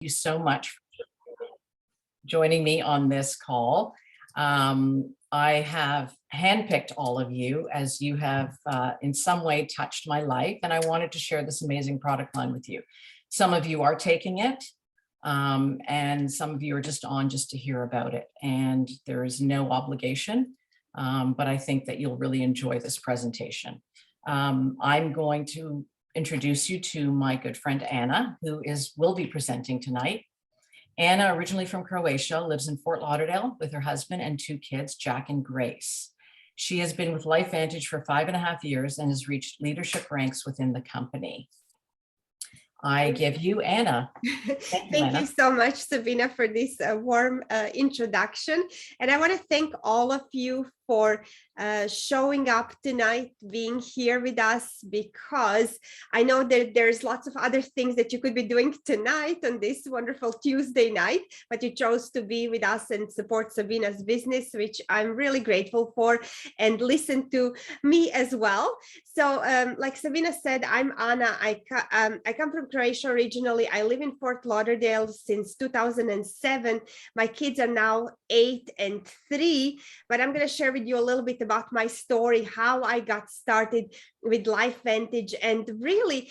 you so much for joining me on this call. I have handpicked all of you as you have in some way touched my life, and I wanted to share this amazing product line with you. Some of you are taking it, and some of you are just on just to hear about it, and there is no obligation, but I think that you'll really enjoy this presentation. I'm going to introduce you to my good friend Anna, who will be presenting tonight. Anna, originally from Croatia, lives in Fort Lauderdale with her husband and 2 kids, Jack and Grace. She has been with LifeVantage for 5.5 years and has reached leadership ranks within the company. I give you Anna. Thank you so much, Sabina, for this warm introduction. And I want to thank all of you for showing up tonight, being here with us, because I know that there's lots of other things that you could be doing tonight on this wonderful Tuesday night, but you chose to be with us and support Sabina's business, which I'm really grateful for, and listen to me as well. So like Sabina said, I'm Anna. I come from Croatia originally. I live in Fort Lauderdale since 2007. My kids are now 8 and 3, but I'm going to share with you a little bit about my story, how I got started with LifeVantage. And really,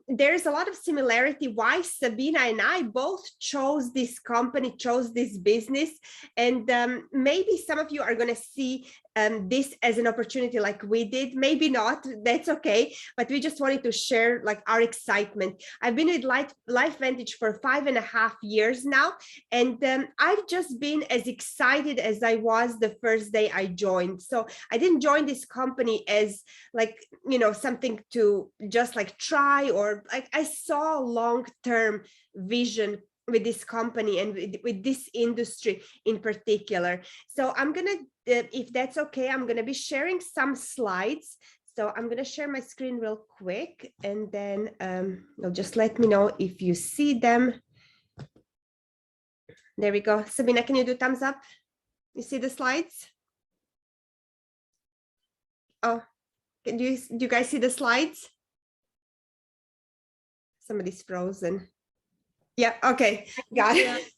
there's a lot of similarity why Sabina and I both chose this company, chose this business. And maybe some of you are going to see this as an opportunity like we did, maybe not, that's okay, but we just wanted to share like our excitement. I've been with LifeVantage for 5.5 years now, and I've just been as excited as I was the first day I joined. So I didn't join this company as like, you know, something to just like try, or like I saw long-term vision with this company and with this industry in particular. So I'm gonna, if that's okay, I'm gonna be sharing some slides. So I'm gonna share my screen real quick, and then you'll just let me know if you see them. There we go. Sabina, can you do thumbs up? You see the slides? Oh, do you guys see the slides? Somebody's frozen. Yeah, okay, got it.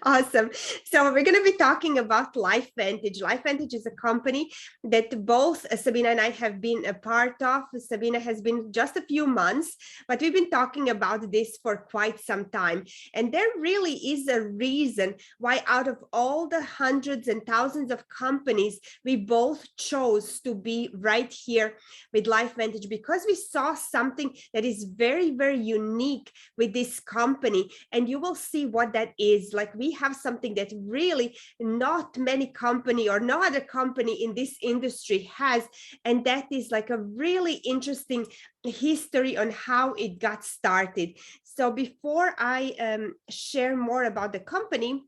Awesome. So we're going to be talking about LifeVantage. LifeVantage is a company that both Sabina and I have been a part of. Sabina has been just a few months, but we've been talking about this for quite some time. And there really is a reason why out of all the hundreds and thousands of companies, we both chose to be right here with LifeVantage, because we saw something that is very, very unique with this company. And you will see what that is. Like, we have something that really not many company or no other company in this industry has, and that is like a really interesting history on how it got started. So before I share more about the company,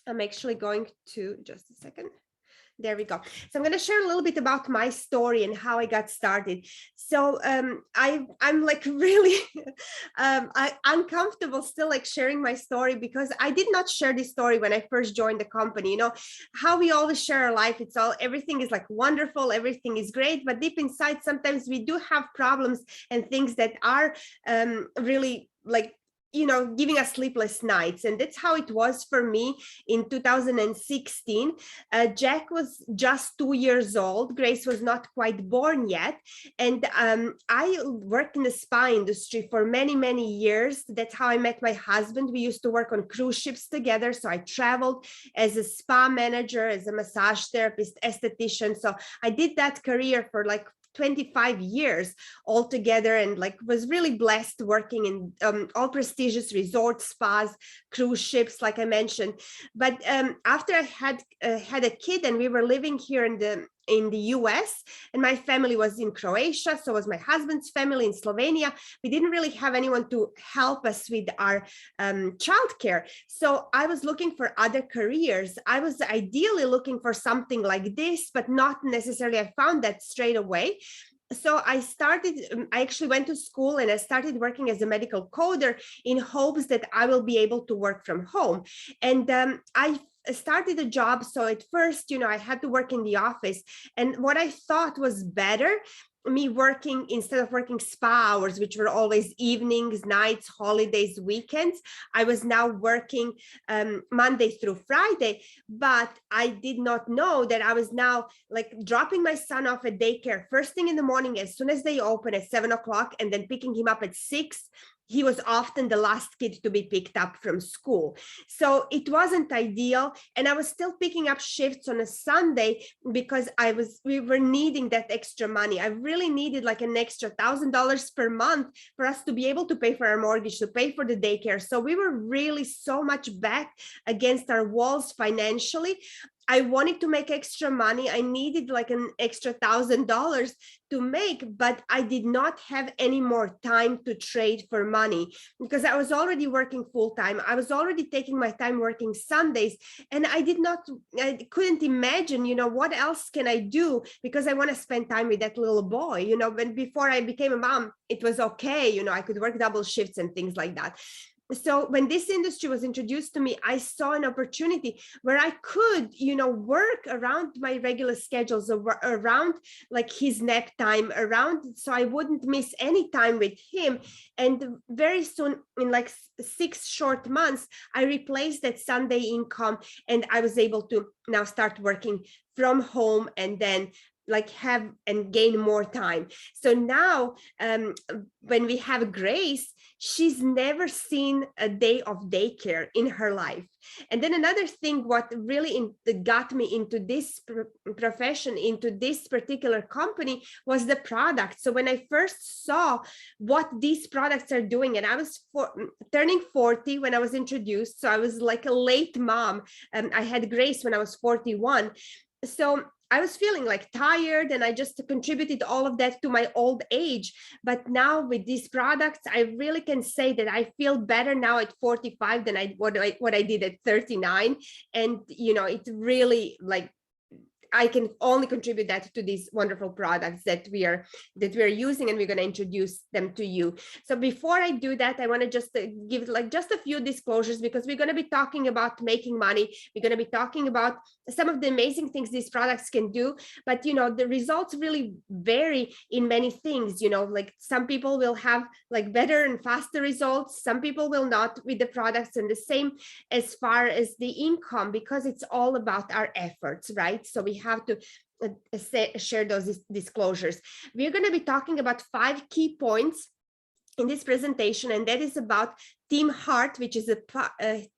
I'm actually going to, just a second. There we go. So I'm going to share a little bit about my story and how I got started. So I'm like really uncomfortable still like sharing my story, because I did not share this story when I first joined the company. You know how we always share our life. It's all, everything is like wonderful, everything is great, but deep inside sometimes we do have problems and things that are really like, you know, giving us sleepless nights. And that's how it was for me in 2016. Jack was just 2 years old. Grace was not quite born yet. And I worked in the spa industry for many, many years. That's how I met my husband. We used to work on cruise ships together. So I traveled as a spa manager, as a massage therapist, esthetician. So I did that career for like 25 years altogether, and like was really blessed working in all prestigious resorts, spas, cruise ships, like I mentioned. But after I had a kid, and we were living here in the US, and my family was in Croatia, so was my husband's family in Slovenia. We didn't really have anyone to help us with our childcare. So I was looking for other careers. I was ideally looking for something like this, but not necessarily I found that straight away. So I actually went to school, and I started working as a medical coder in hopes that I will be able to work from home. And I started a job. So at first, you know, I had to work in the office, and what I thought was better me working, instead of working spa hours, which were always evenings, nights, holidays, weekends, I was now working Monday through Friday. But I did not know that I was now like dropping my son off at daycare first thing in the morning, as soon as they open at 7 o'clock, and then picking him up at 6. He was often the last kid to be picked up from school. So it wasn't ideal. And I was still picking up shifts on a Sunday because we were needing that extra money. I really needed like an extra $1,000 per month for us to be able to pay for our mortgage, to pay for the daycare. So we were really so much back against our walls financially. I wanted to make extra money. I needed like an extra $1,000 to make, but I did not have any more time to trade for money because I was already working full time. I was already taking my time working Sundays, and I couldn't imagine, what else can I do, because I want to spend time with that little boy, when before I became a mom, it was okay. I could work double shifts and things like that. So when this industry was introduced to me, I saw an opportunity where I could, work around my regular schedules, around like his nap time, so I wouldn't miss any time with him. And very soon, in like 6 short months, I replaced that Sunday income, and I was able to now start working from home, and then like have and gain more time. So now when we have Grace, she's never seen a day of daycare in her life. And then another thing, what really got me into this profession, into this particular company, was the product. So when I first saw what these products are doing, and I was turning 40 when I was introduced, so I was like a late mom. I had Grace when I was 41. So I was feeling like tired, and I just contributed all of that to my old age. But now with these products, I really can say that I feel better now at 45 than what I did at 39. And, it really like, I can only contribute that to these wonderful products that we are using, and we're going to introduce them to you. So before I do that, I want to just give like just a few disclosures, because we're going to be talking about making money. We're going to be talking about some of the amazing things these products can do, but the results really vary in many things. Like some people will have like better and faster results, some people will not with the products, and the same as far as the income, because it's all about our efforts, right? So we have to share those disclosures. We're going to be talking about 5 key points in this presentation, and that is about Team Heart, which is a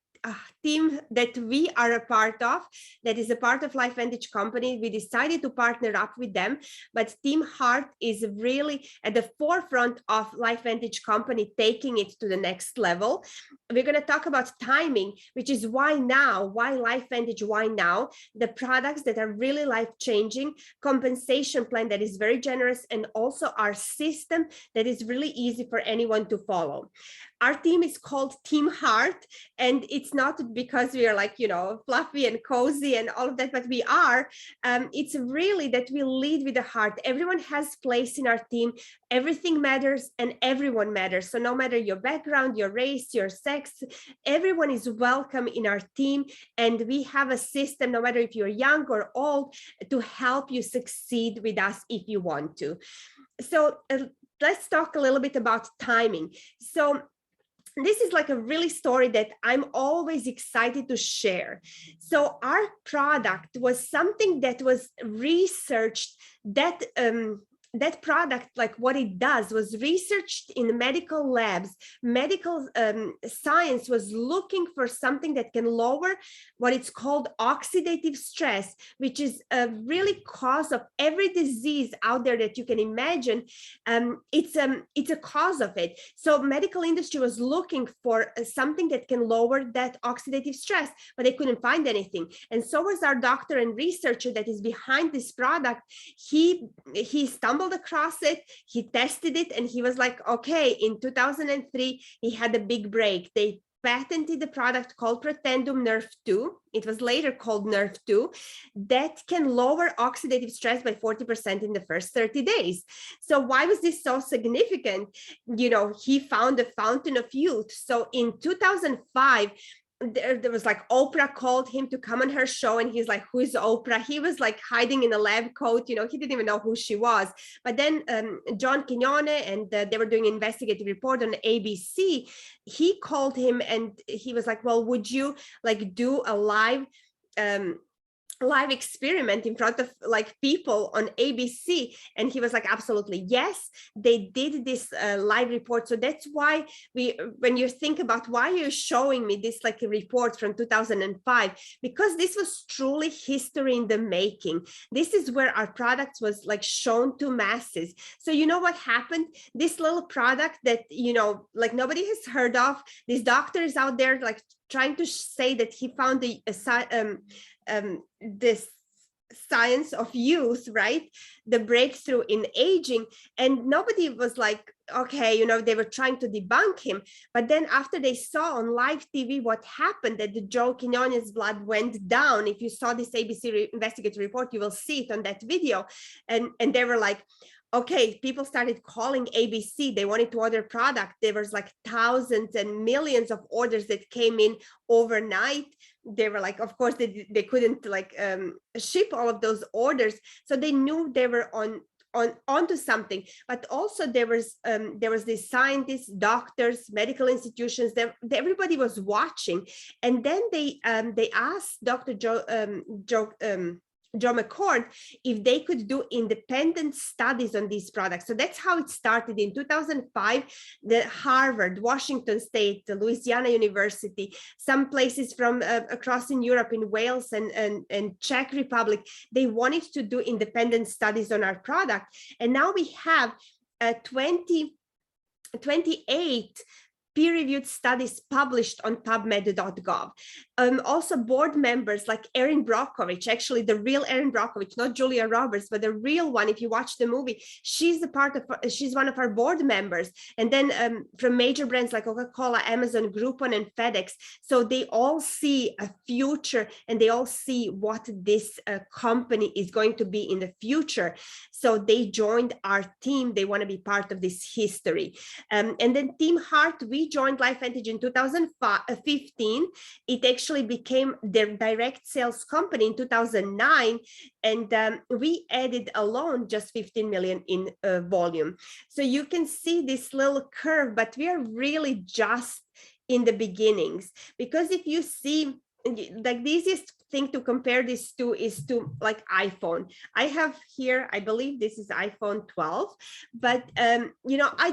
team that we are a part of, that is a part of LifeVantage company. We decided to partner up with them, but Team Heart is really at the forefront of LifeVantage company, taking it to the next level. We're going to talk about timing, which is why now, why LifeVantage, why now, the products that are really life-changing, compensation plan that is very generous, and also our system that is really easy for anyone to follow. Our team is called Team Heart, and it's not because we are like, fluffy and cozy and all of that, but we are. It's really that we lead with the heart. Everyone has place in our team. Everything matters and everyone matters. So no matter your background, your race, your sex, everyone is welcome in our team. And we have a system, no matter if you're young or old, to help you succeed with us if you want to. So let's talk a little bit about timing. So this is like a really story that I'm always excited to share. So our product was something that was researched, that product, like what it does, was researched in medical labs. Medical science was looking for something that can lower what it's called oxidative stress, which is a really cause of every disease out there that you can imagine. It's a cause of it. So medical industry was looking for something that can lower that oxidative stress, but they couldn't find anything. And so was our doctor and researcher that is behind this product. He stumbled across it, he tested it, and he was like, okay, in 2003, he had a big break. They patented the product called Pretendum Nerve 2. It was later called Nerve 2, that can lower oxidative stress by 40% in the first 30 days. So why was this so significant? He found a fountain of youth. So in 2005, there was like Oprah called him to come on her show, and he's like, who is Oprah? He was like hiding in a lab coat, he didn't even know who she was. But then John Quiñone, and they were doing an investigative report on ABC. He called him and he was like, well, would you like do a live experiment in front of like people on ABC? And he was like, absolutely yes. They did this live report. So that's why when you think about why you're showing me this like a report from 2005, because this was truly history in the making. This is where our product was like shown to masses. So you know what happened? This little product that like nobody has heard of, these doctors out there like trying to say that he found this science of youth, right? The breakthrough in aging. And nobody was like, okay, they were trying to debunk him. But then after they saw on live TV what happened, that the Joe Quinones blood went down. If you saw this ABC investigative report, you will see it on that video. And they were like, okay, people started calling ABC. They wanted to order product. There was like thousands and millions of orders that came in overnight. They were like, of course, they couldn't like ship all of those orders. So they knew they were onto something. But also there was these scientists, doctors, medical institutions, everybody was watching. And then they asked Dr. Joe McCord if they could do independent studies on these products. So that's how it started in 2005. The Harvard, Washington State, the Louisiana University, some places from across in Europe, in Wales and Czech Republic, they wanted to do independent studies on our product. And now we have 28 peer-reviewed studies published on PubMed.gov. Also board members like Erin Brockovich, actually the real Erin Brockovich, not Julia Roberts, but the real one. If you watch the movie, she's one of our board members. And then from major brands like Coca-Cola, Amazon, Groupon, and FedEx. So they all see a future, and they all see what this company is going to be in the future. So they joined our team. They want to be part of this history. And then Team Hart, we joined LifeVantage in 2015. It actually became their direct sales company in 2009. And we added alone just 15 million in volume. So you can see this little curve, but we are really just in the beginnings. Because if you see, like the easiest thing to compare this to is to like iPhone. I have here, I believe this is iPhone 12, but I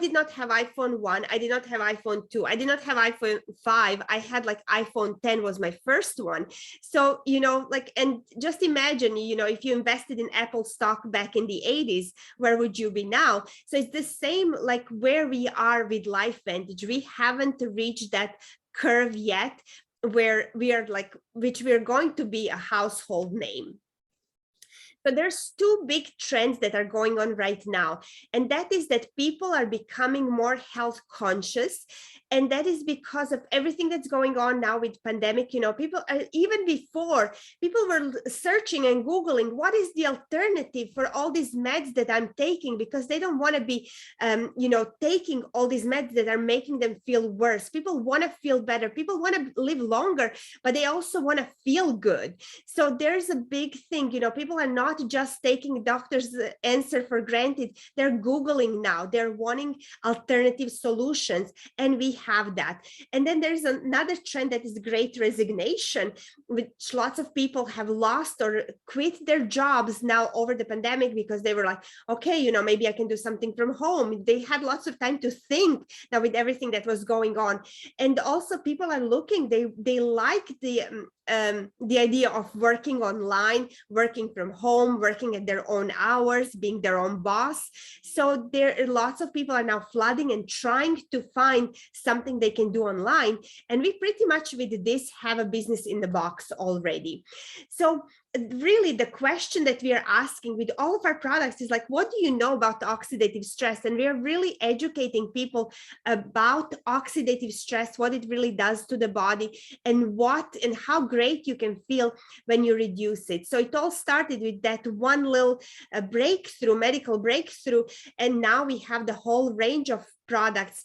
did not have iPhone 1, I did not have iPhone 2, I did not have iPhone 5, I had like iPhone 10 was my first one. So, and just imagine, if you invested in Apple stock back in the 80s, where would you be now? So it's the same like where we are with LifeVantage. We haven't reached that curve yet, where we are like, which we're going to be a household name. So there's two big trends that are going on right now, and that is that people are becoming more health conscious, and that is because of everything that's going on now with pandemic. People are, even before, people were searching and Googling what is the alternative for all these meds that I'm taking, because they don't want to be taking all these meds that are making them feel worse. People want to feel better, people want to live longer, but they also want to feel good. So there's a big thing, people are not just taking doctor's answer for granted. They're Googling now, they're wanting alternative solutions, and we have that. And then there's another trend that is great resignation, which lots of people have lost or quit their jobs now over the pandemic, because they were like, okay, maybe I can do something from home. They had lots of time to think now with everything that was going on. And also people are looking, they like the idea of working online, working from home, working at their own hours, being their own boss. So there are lots of people are now flooding and trying to find something they can do online. And we pretty much with this have a business in the box already. So really the question that we are asking with all of our products is like, what do you know about oxidative stress? And we are really educating people about oxidative stress, what it really does to the body, and how great you can feel when you reduce it. So it all started with that one little breakthrough, medical breakthrough, and now we have the whole range of products,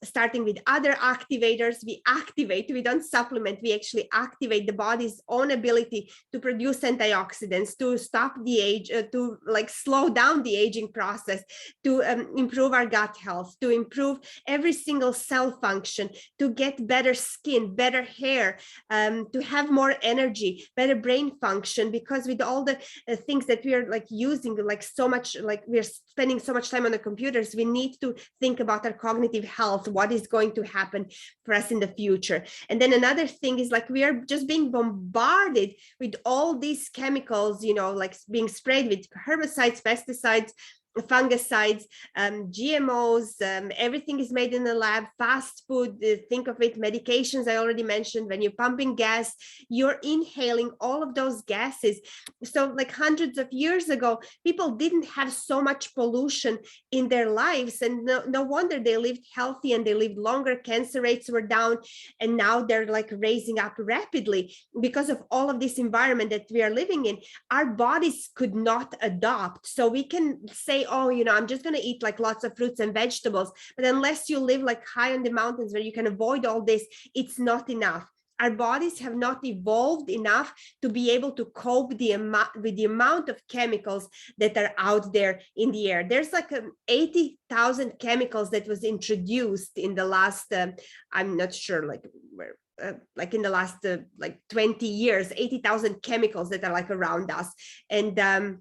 starting with other activators. We don't supplement, we actually activate the body's own ability to produce antioxidants, to stop the age, to like slow down the aging process, to improve our gut health, to improve every single cell function, to get better skin, better hair, to have more energy, better brain function, because with all the things that we are like using, like so much, like we're spending so much time on the computers, we need to think about our cognitive health, what is going to happen for us in the future. And then another thing is like we are just being bombarded with all these chemicals, you know, like being sprayed with herbicides, pesticides, fungicides, GMOs, everything is made in the lab, fast food, think of it, medications I already mentioned. When you're pumping gas, you're inhaling all of those gases. So like hundreds of years ago, people didn't have so much pollution in their lives, and no wonder they lived healthy and they lived longer, cancer rates were down, and now they're like raising up rapidly because of all of this environment that we are living in. Our bodies could not adopt. So we can say, oh, you know, I'm just going to eat like lots of fruits and vegetables. But unless you live like high on the mountains where you can avoid all this, it's not enough. Our bodies have not evolved enough to be able to cope with the amount of chemicals that are out there in the air. There's like 80,000 chemicals that was introduced in the last, I'm not sure, like in the last like 20 years, 80,000 chemicals that are like around us. And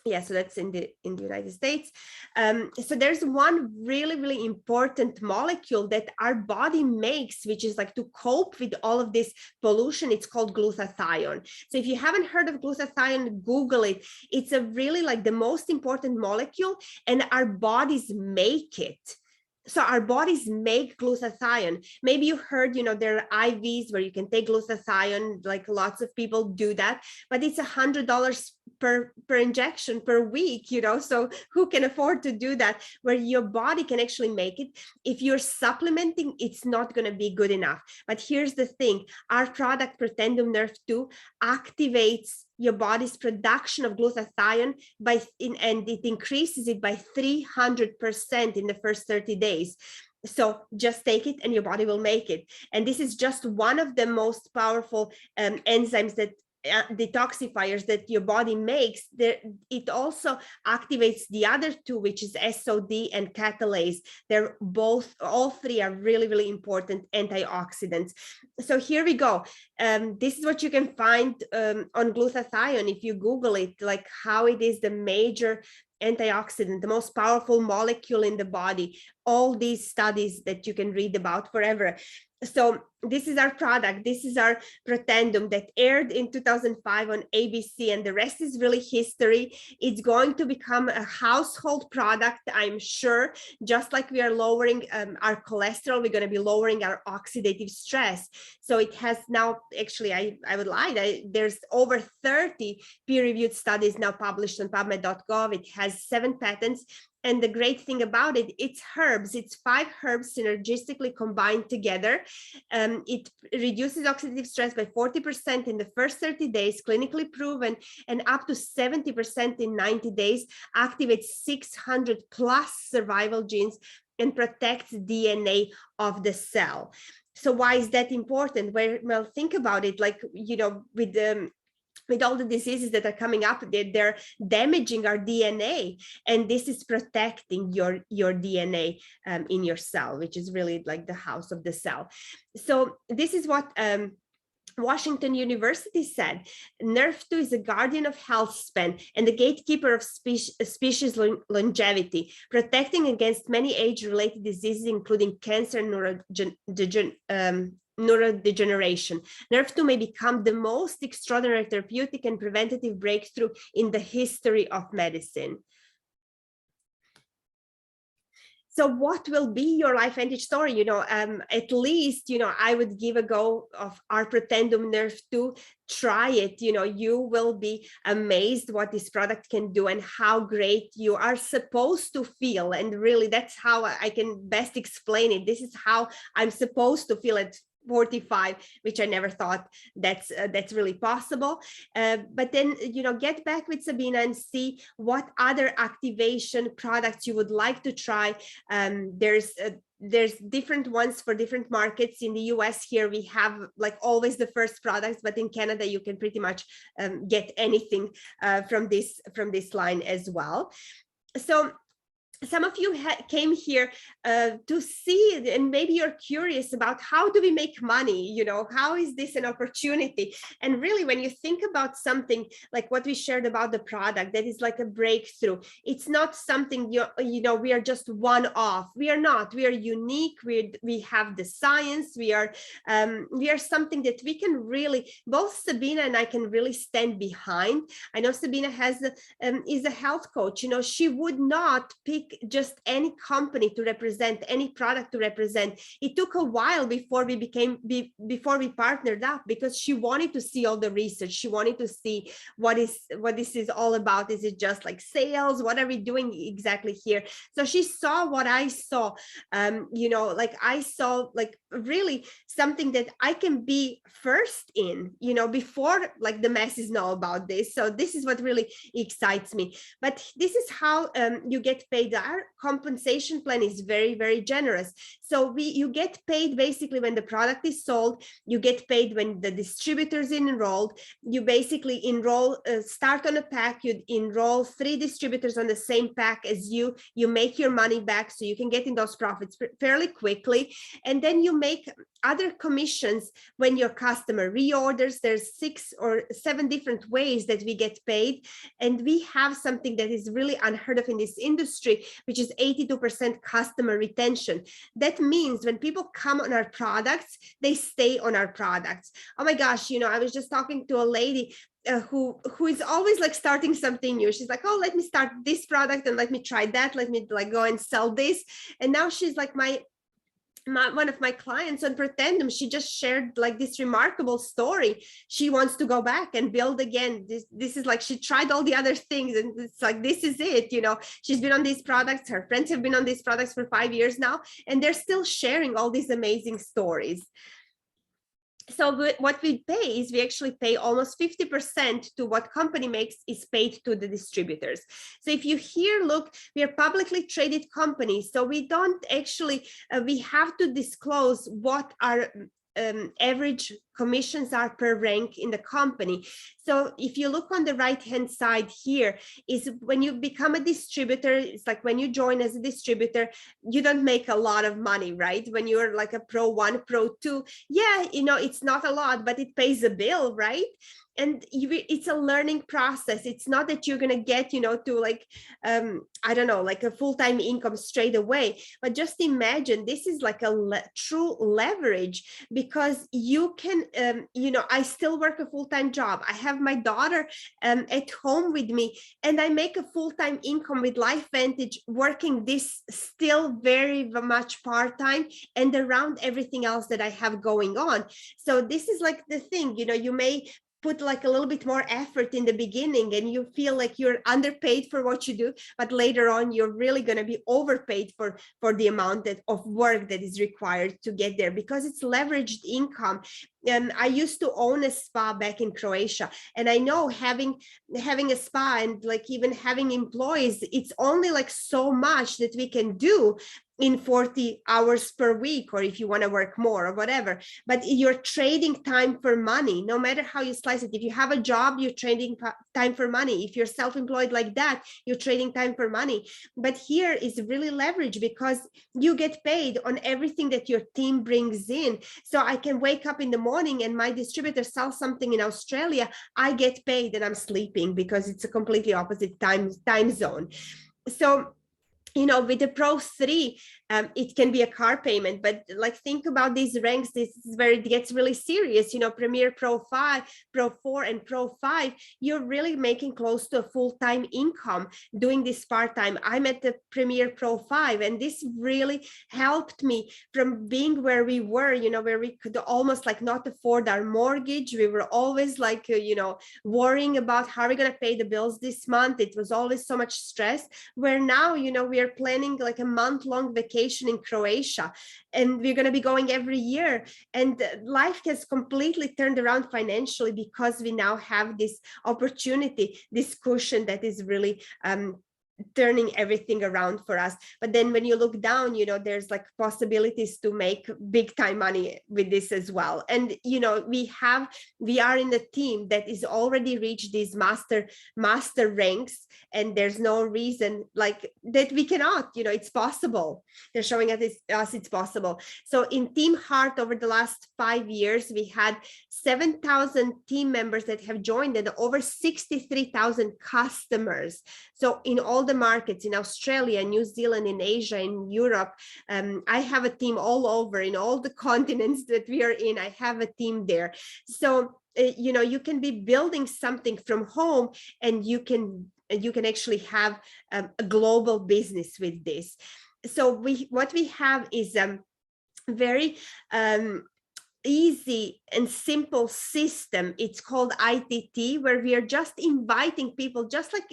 yeah, so that's in the United States. So there's one really important molecule that our body makes, which is like to cope with all of this pollution. It's called glutathione. So if you haven't heard of glutathione, Google it. It's a really like the most important molecule, and our bodies make it. So our bodies make glutathione. Maybe you heard, you know, there are IVs where you can take glutathione, like lots of people do that, but it's $100 per injection per week, you know, so who can afford to do that? Where your body can actually make it. If you're supplementing, it's not going to be good enough. But here's the thing, our product Pretendum Nerve 2 activates your body's production of glutathione and it increases it by 300% in the first 30 days. So just take it and your body will make it. And this is just one of the most powerful enzymes that detoxifiers that your body makes. It also activates the other two, which is SOD and catalase. They're both, all three are really important antioxidants. So here we go. This is what you can find on glutathione if you Google it, like how it is the major antioxidant, the most powerful molecule in the body. All these studies that you can read about forever. So this is our product. This is our Pretendum that aired in 2005 on ABC, and the rest is really history. It's going to become a household product, I'm sure. Just like we are lowering our cholesterol, we're going to be lowering our oxidative stress. So it has now, actually, I would lie, there's over 30 peer-reviewed studies now published on PubMed.gov. It has 7 patents. And the great thing about it, it's herbs. It's 5 herbs synergistically combined together. It reduces oxidative stress by 40% in the first 30 days, clinically proven, and up to 70% in 90 days, activates 600 plus survival genes and protects DNA of the cell. So why is that important? Well, think about it, like, you know, with all the diseases that are coming up, they're damaging our DNA, and this is protecting your DNA in your cell, which is really like the house of the cell. So this is what Washington University said. Nerve 2 is a guardian of health span and the gatekeeper of species longevity, protecting against many age-related diseases, including cancer and neurodegeneration. Nerve 2 may become the most extraordinary therapeutic and preventative breakthrough in the history of medicine. So what will be your LifeVantage story? You know, at least, you know, I would give a go of our Pretendum Nerve 2. Try it. You know, you will be amazed what this product can do and how great you are supposed to feel. And really, that's how I can best explain it. This is how I'm supposed to feel. At 45, which I never thought that's really possible. But then, get back with Sabina and see what other activation products you would like to try. There's different ones for different markets. In the US here, we have like always the first products, but in Canada, you can pretty much get anything from this line as well. So some of you came here to see, and maybe you're curious about how do we make money? How is this an opportunity? And really, when you think about something like what we shared about the product, that is like a breakthrough. It's not something we are just one off. We are not. We are unique. We have the science. We are something that we can really, both Sabina and I can really stand behind. I know Sabina is a health coach. She would not pick just any company to represent, any product to represent. It took a while before we partnered up, because she wanted to see all the research. She wanted to see what this is all about. Is it just like sales? What are we doing exactly here? So she saw what I saw. I saw like really something that I can be first in, before like the masses know about this. So this is what really excites me. But this is how you get paid. Our compensation plan is very, very generous. So you get paid basically when the product is sold. You get paid when the distributor is enrolled. You basically start on a pack. You enroll 3 distributors on the same pack as you. You make your money back, so you can get in those profits fairly quickly. And then you make other commissions when your customer reorders. There's 6 or 7 different ways that we get paid. And we have something that is really unheard of in this industry, which is 82% customer retention. That means when people come on our products, they stay on our products. Oh my gosh, I was just talking to a lady who is always like starting something new. She's like, oh, let me start this product and let me try that. Let me like go and sell this. And now she's like one of my clients on Pretendum. She just shared like this remarkable story. She wants to go back and build again. This is like, she tried all the other things, and it's like, this is it. She's been on these products. Her friends have been on these products for 5 years now, and they're still sharing all these amazing stories. So what we pay is we actually pay almost 50% to what company makes is paid to the distributors. So if you here look, we are publicly traded companies. So we don't actually, we have to disclose what our average commissions are per rank in the company. So if you look on the right hand side here, is when you become a distributor, it's like when you join as a distributor, you don't make a lot of money, right? When you're like a Pro 1, Pro 2, yeah, it's not a lot, but it pays a bill, right? And it's a learning process. It's not that you're going to get, to like, I don't know, like a full-time income straight away. But just imagine, this is like a true leverage, because you can, I still work a full-time job. I have my daughter at home with me, and I make a full-time income with LifeVantage, working this still very much part-time and around everything else that I have going on. So this is like the thing, you may put like a little bit more effort in the beginning and you feel like you're underpaid for what you do, but later on you're really going to be overpaid for the amount of work that is required to get there, because it's leveraged income. And I used to own a spa back in Croatia, and I know having a spa and like even having employees, it's only like so much that we can do in 40 hours per week, or if you want to work more or whatever. But you're trading time for money, no matter how you slice it. If you have a job, you're trading time for money. If you're self-employed like that, you're trading time for money. But here is really leverage, because you get paid on everything that your team brings in. So I can wake up in the morning and my distributor sells something in Australia, I get paid and I'm sleeping, because it's a completely opposite time zone. So with the Pro 3, it can be a car payment, but like think about these ranks. This is where it gets really serious. Premier, Pro 5, Pro 4, and Pro 5, you're really making close to a full-time income doing this part-time. I'm at the Premier Pro 5, and this really helped me from being where we were, where we could almost like not afford our mortgage. We were always like, worrying about how we're going to pay the bills this month. It was always so much stress, where now, we are planning like a month-long vacation vacation in Croatia, and we're going to be going every year. And life has completely turned around financially because we now have this opportunity, this cushion that is really turning everything around for us. But then when you look down, you know, there's like possibilities to make big time money with this as well. And, you know, we are in a team that is already reached these master ranks, and there's no reason like that we cannot, you know, it's possible. They're showing us it's possible. So in Team Heart, over the last 5 years, we had 7,000 team members that have joined, and over 63,000 customers. So in all the markets, in Australia, New Zealand, in Asia, in Europe, I have a team all over, in all the continents that we are in, I have a team there. So, you know, you can be building something from home, and you can actually have a global business with this. So what we have is very easy and simple system. It's called ITT, where we are just inviting people, just like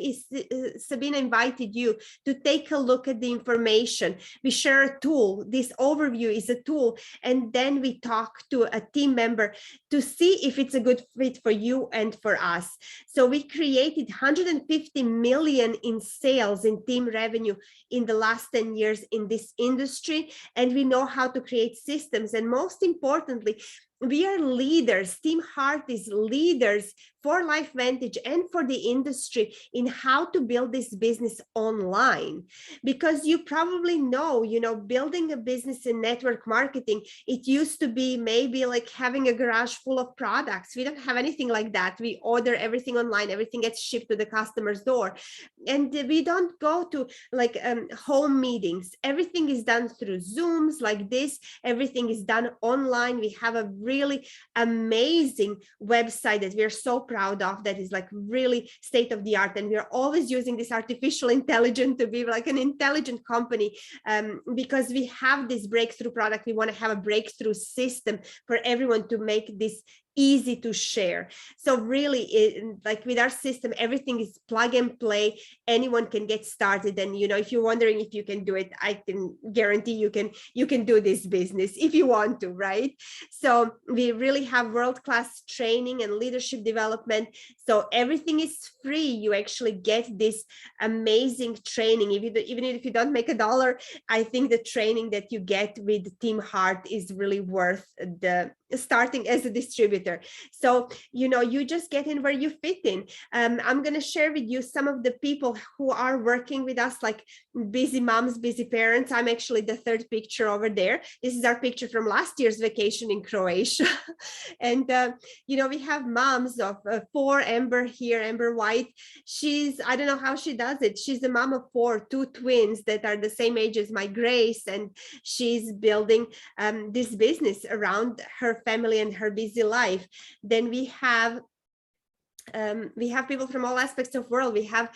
Sabina invited you, to take a look at the information. We share a tool. This overview is a tool, and then we talk to a team member to see if it's a good fit for you and for us. So we created 150 million in sales, in team revenue, in the last 10 years in this industry, and we know how to create systems. And most importantly, we are leaders. Team Heart is leaders for LifeVantage and for the industry in how to build this business online. Because you probably know, you know, building a business in network marketing, it used to be maybe like having a garage full of products. We don't have anything like that. We order everything online, everything gets shipped to the customer's door. And we don't go to like home meetings. Everything is done through Zooms like this. Everything is done online. We have a really amazing website that we are so proud of, that is like really state of the art, and we are always using this artificial intelligence to be like an intelligent company, because we have this breakthrough product. We want to have a breakthrough system for everyone to make this easy to share. So really, like with our system, everything is plug and play. Anyone can get started. And, you know, if you're wondering if you can do it, I can guarantee you can do this business if you want to, right? So we really have world-class training and leadership development. So everything is free. You actually get this amazing training. Even if you don't make $1, I think the training that you get with Team Heart is really worth the starting as a distributor. So, you know, you just get in where you fit in. I'm going to share with you some of the people who are working with us, like busy moms, busy parents. I'm actually the third picture over there. This is our picture from last year's vacation in Croatia. And, you know, we have moms of 4, Amber here, Amber White. I don't know how she does it. She's a mom of 4, 2 twins that are the same age as my Grace. And she's building this business around her family and her busy life. Then we have people from all aspects of the world. We have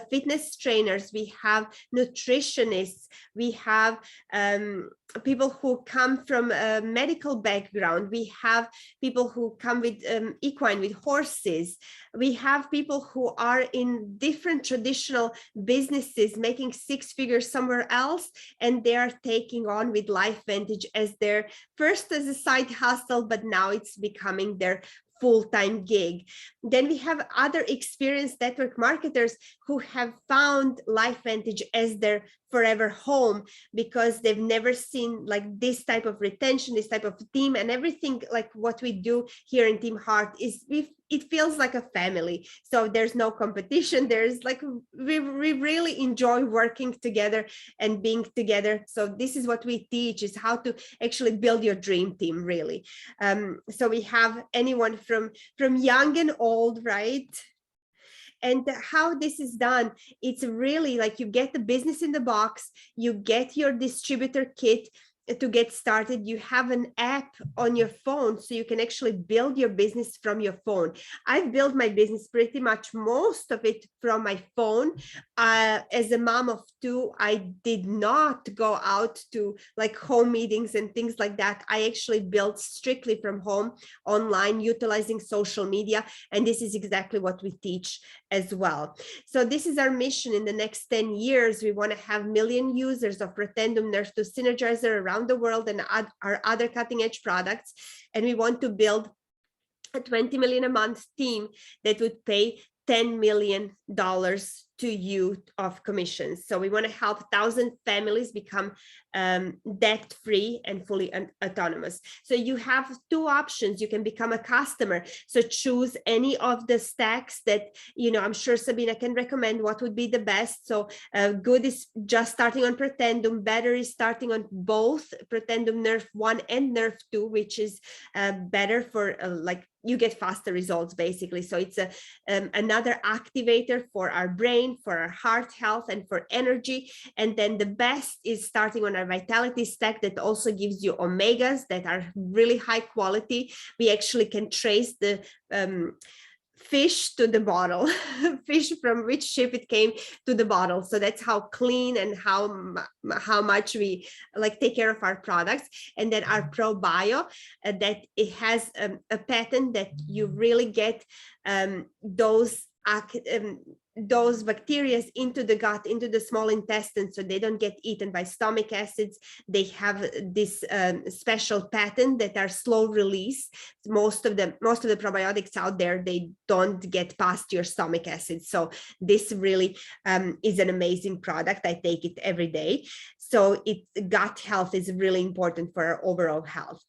fitness trainers, we have nutritionists, we have people who come from a medical background, we have people who come with equine, with horses, we have people who are in different traditional businesses making 6 figures somewhere else, and they are taking on with LifeVantage as their first as a side hustle, but now it's becoming their full-time gig. Then we have other experienced network marketers who have found LifeVantage as their forever home, because they've never seen like this type of retention, this type of team, and everything like what we do here in Team Heart is it feels like a family. So there's no competition. There's like, we really enjoy working together and being together. So this is what we teach, is how to actually build your dream team, really. So we have anyone from young and old, right? And how this is done, it's really like you get the business in the box, you get your distributor kit, to get started, you have an app on your phone, so you can actually build your business from your phone. I've built my business pretty much most of it from my phone. As a mom of two, I did not go out to like home meetings and things like that. I actually built strictly from home, online, utilizing social media. And this is exactly what we teach as well. So this is our mission. In the next 10 years, we want to have million users of Pretendum Nurse to Synergizer around the world and our other cutting edge products. And we want to build a 20 million a month team that would pay $10 million to you of commissions. So we want to help 1,000 families become debt-free and fully autonomous. So you have two options. You can become a customer. So choose any of the stacks that, I'm sure Sabina can recommend what would be the best. So good is just starting on Pretendum. Better is starting on both Pretendum Nerf 1 and Nerf 2, which is better for you get faster results basically. So it's another activator for our brain, for our heart health, and for energy. And then the best is starting on our vitality stack that also gives you omegas that are really high quality. We actually can trace the fish to the bottle, fish from which ship it came to the bottle. So that's how clean and how much we take care of our products. And then our ProBio, that it has a patent that you really get those bacteria into the gut, into the small intestine, so they don't get eaten by stomach acids. They have this special patent that are slow release. Most of the probiotics out there, they don't get past your stomach acid. So this really is an amazing product. I take it every day. So gut health is really important for our overall health.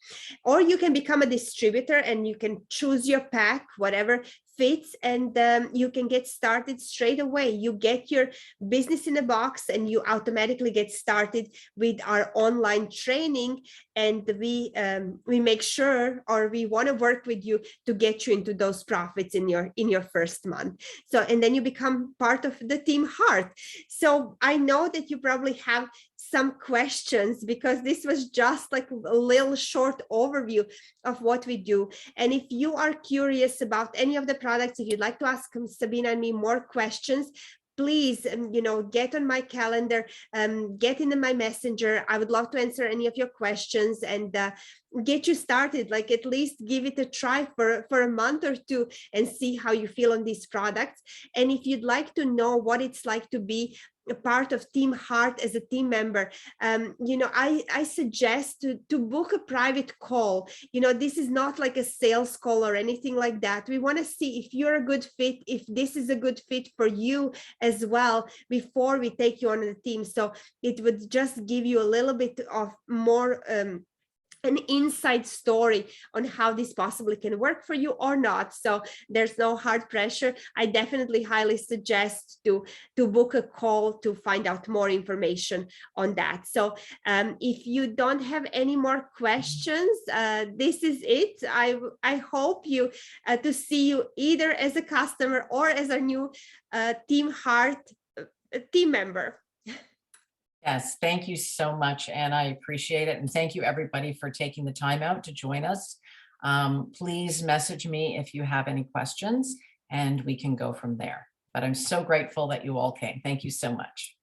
Or you can become a distributor and you can choose your pack, whatever fits, and you can get started straight away. You get your business in a box and you automatically get started with our online training, and we make sure, or we want to work with you to get you into those profits in your first month. So, and then you become part of the team Heart. So I know that you probably have some questions, because this was just like a little short overview of what we do. And if you are curious about any of the products, if you'd like to ask Sabina and me more questions, please, get on my calendar, get into my messenger. I would love to answer any of your questions and get you started, at least give it a try for a month or two and see how you feel on these products. And if you'd like to know what it's like to be a part of Team Heart as a team member, I suggest to book a private call. This is not like a sales call or anything like that. We want to see if you're a good fit, if this is a good fit for you as well, before we take you on the team. So it would just give you a little bit of more an inside story on how this possibly can work for you or not. So there's no hard pressure. I definitely highly suggest to book a call to find out more information on that. So if you don't have any more questions, this is it. I hope to see you either as a customer or as a new Team Heart team member. Yes, thank you so much, and I appreciate it. And thank you everybody for taking the time out to join us. Please message me if you have any questions and we can go from there. But I'm so grateful that you all came. Thank you so much.